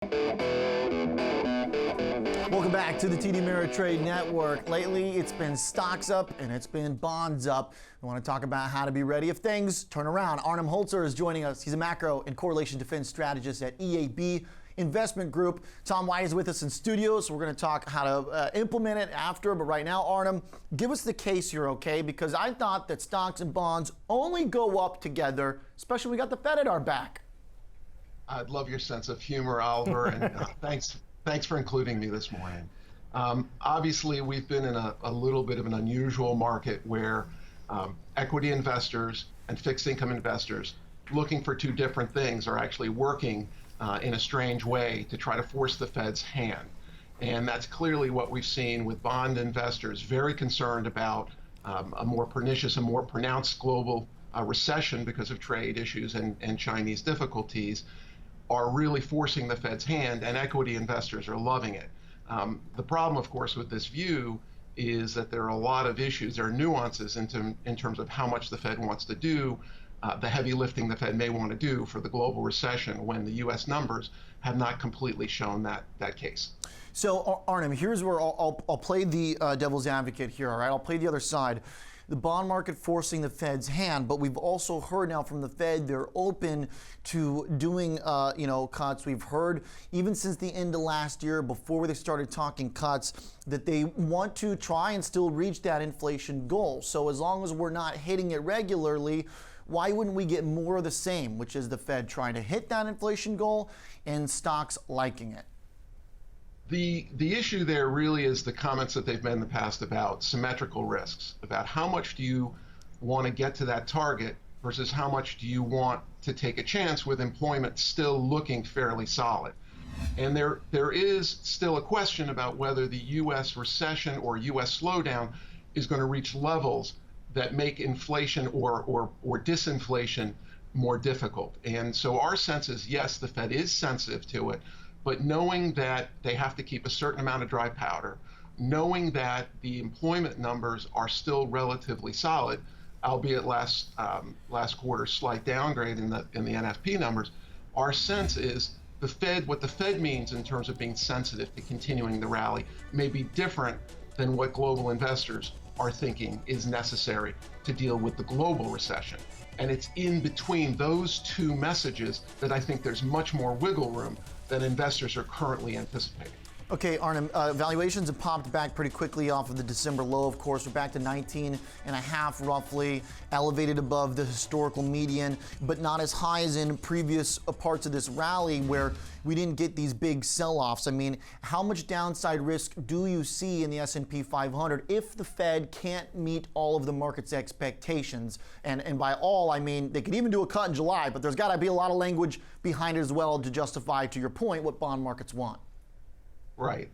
Welcome back to the TD Ameritrade Network. Lately, it's been stocks up and it's been bonds up. We want to talk about how to be ready if things turn around. Arnim Holzer is joining us. He's a macro and correlation defense strategist at EAB Investment Group. Tom White is with us in studio, so we're going to talk how to implement it after. But right now, Arnim, give us the case here, okay? Because I thought that stocks and bonds only go up together, especially when we got the Fed at our back. I'd love your sense of humor, Oliver, and thanks for including me this morning. Obviously, we've been in a little bit of an unusual market where equity investors and fixed income investors looking for two different things are actually working in a strange way to try to force the Fed's hand. And that's clearly what we've seen with bond investors very concerned about a more pernicious, a more pronounced global recession because of trade issues and Chinese difficulties are really forcing the Fed's hand, and equity investors are loving it. The problem, of course, with this view is that there are a lot of issues, there are nuances in terms of how much the Fed wants to do, the heavy lifting the Fed may want to do for the global recession when the U.S. numbers have not completely shown that case. So, Arnim, here's where I'll play the devil's advocate here, all right? I'll play the other side. The bond market forcing the Fed's hand, but we've also heard now from the Fed they're open to doing cuts. We've heard even since the end of last year, before they started talking cuts, that they want to try and still reach that inflation goal. So as long as we're not hitting it regularly, why wouldn't we get more of the same, which is the Fed trying to hit that inflation goal and stocks liking it? The issue there really is the comments that they've made in the past about symmetrical risks, about how much do you want to get to that target versus how much do you want to take a chance with employment still looking fairly solid. And there is still a question about whether the U.S. recession or U.S. slowdown is going to reach levels that make inflation or disinflation more difficult. And so our sense is, yes, the Fed is sensitive to it, but knowing that they have to keep a certain amount of dry powder, knowing that the employment numbers are still relatively solid, albeit last quarter's slight downgrade in the NFP numbers, our sense is what the Fed means in terms of being sensitive to continuing the rally may be different than what global investors are thinking is necessary to deal with the global recession. And it's in between those two messages that I think there's much more wiggle room than investors are currently anticipating. Okay, Arnim, valuations have popped back pretty quickly off of the December low, of course. We're back to 19 and a half roughly, elevated above the historical median, but not as high as in previous parts of this rally where we didn't get these big sell-offs. I mean, how much downside risk do you see in the S&P 500 if the Fed can't meet all of the market's expectations? And by all, I mean, they could even do a cut in July, but there's got to be a lot of language behind it as well to justify, to your point, what bond markets want. Right.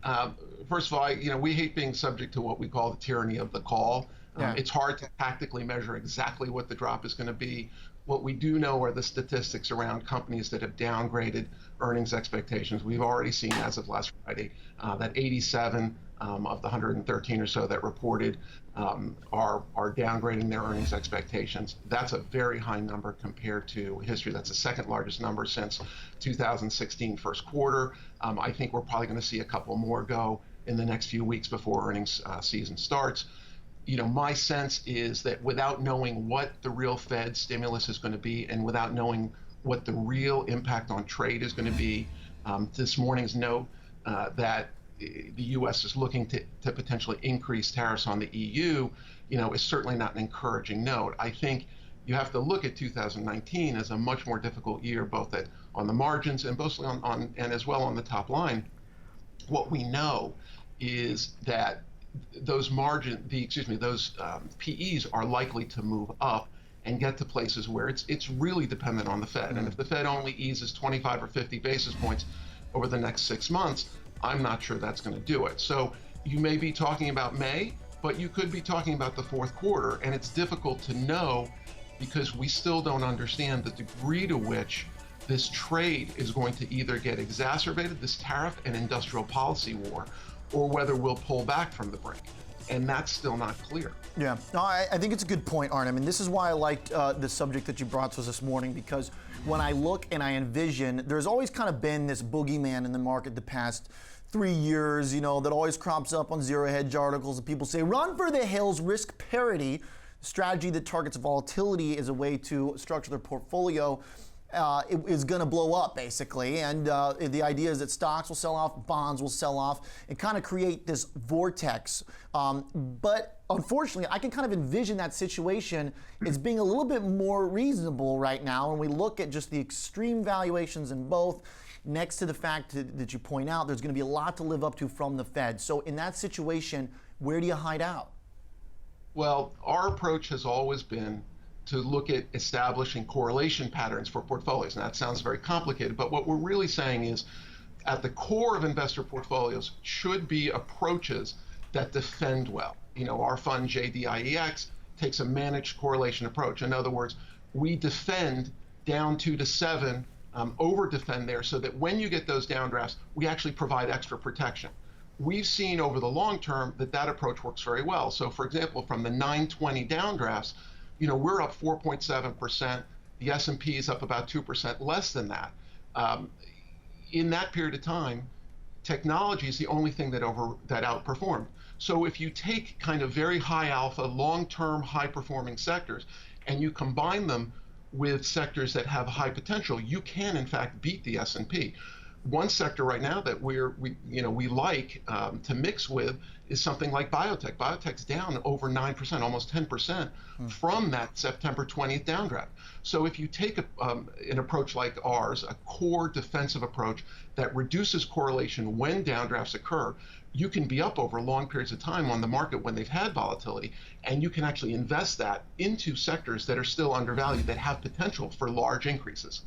First of all, we hate being subject to what we call the tyranny of the call. It's hard to tactically measure exactly what the drop is going to be. What we do know are the statistics around companies that have downgraded earnings expectations. We've already seen as of last Friday that 87 of the 113 or so that reported are downgrading their earnings expectations. That's a very high number compared to history. That's the second largest number since 2016 first quarter. I think we're probably going to see a couple more go in the next few weeks before earnings season starts. My sense is that without knowing what the real Fed stimulus is going to be and without knowing what the real impact on trade is going to be, this morning's note that the U.S. is looking to potentially increase tariffs on the EU, is certainly not an encouraging note. I think you have to look at 2019 as a much more difficult year, both on the margins and mostly on and as well on the top line. What we know is that those PEs are likely to move up and get to places where it's really dependent on the Fed. And if the Fed only eases 25 or 50 basis points over the next 6 months, I'm not sure that's going to do it. So you may be talking about May, but you could be talking about the fourth quarter, and it's difficult to know because we still don't understand the degree to which this trade is going to either get exacerbated, this tariff and industrial policy war, or whether we'll pull back from the brink. and that's still not clear. Yeah, no, I think it's a good point, Arnim, and this is why I liked the subject that you brought to us this morning, because when I look and I envision, there's always kind of been this boogeyman in the market the past 3 years, that always crops up on zero hedge articles, and people say, run for the hills, risk parity, strategy that targets volatility as a way to structure their portfolio. It is going to blow up, basically, and the idea is that stocks will sell off, bonds will sell off, and kind of create this vortex. But unfortunately, I can kind of envision that situation as being a little bit more reasonable right now when we look at just the extreme valuations in both, next to the fact that you point out there's going to be a lot to live up to from the Fed. So in that situation, where do you hide out? Well, our approach has always been to look at establishing correlation patterns for portfolios. Now, that sounds very complicated, but what we're really saying is at the core of investor portfolios should be approaches that defend well. Our fund, JDIEX, takes a managed correlation approach. In other words, we defend down 2 to 7, over defend there, so that when you get those downdrafts, we actually provide extra protection. We've seen over the long term that approach works very well. So for example, from the 920 downdrafts, we're up 4.7%. The S&P is up about 2% less than that. In that period of time, technology is the only thing that outperformed. So if you take kind of very high alpha, long-term, high-performing sectors, and you combine them with sectors that have high potential, you can in fact beat the S&P. One sector right now that we like to mix with is something like biotech. Biotech's down over 9%, almost 10% from that September 20th downdraft. So if you take an approach like ours, a core defensive approach that reduces correlation when downdrafts occur, you can be up over long periods of time on the market when they've had volatility, and you can actually invest that into sectors that are still undervalued, that have potential for large increases.